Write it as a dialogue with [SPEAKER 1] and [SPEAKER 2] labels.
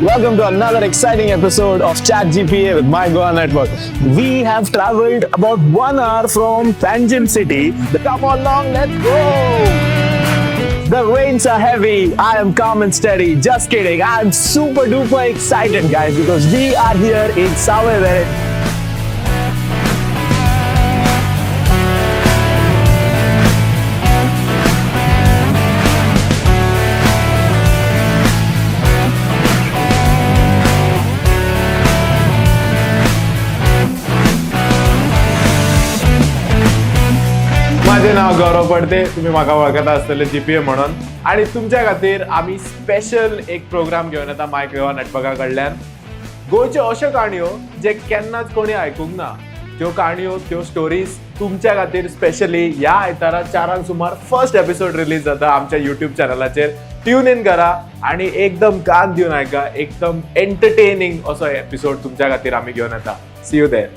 [SPEAKER 1] Welcome to another exciting episode of Chat GPA with My Goa Network. We have traveled about 1 hour from Panjim City. Come along, let's go! The rains are heavy. I am calm and steady. Just kidding. I am super duper excited, guys, because we are here in Savevere.
[SPEAKER 2] माझे नाव गौरव पडते. तुम्ही म्हाका वळखता आसतले GPA म्हणून. आणि तुमच्या खातीर आमी स्पेशल एक प्रोग्राम घेवन येता माय गोवा नेटवर्का कडल्यान. गोंयच्यो अश्यो काणयो जे केन्नाच कोणी आयकूंक ना, त्यो काणयो, त्यो स्टोरीज तुमच्या खातीर स्पेशली ह्या आयतारा 4 सुमार फर्स्ट एपिसोड रिलीज जाता आमच्या युट्यूब चॅनलाचेर. ट्यून इन करा आणि एकदम कान दिवन आयका. एकदम एंटरटेनिंग असो एपिसोड तुमच्या खातीर आमी घेवन येता. See you there.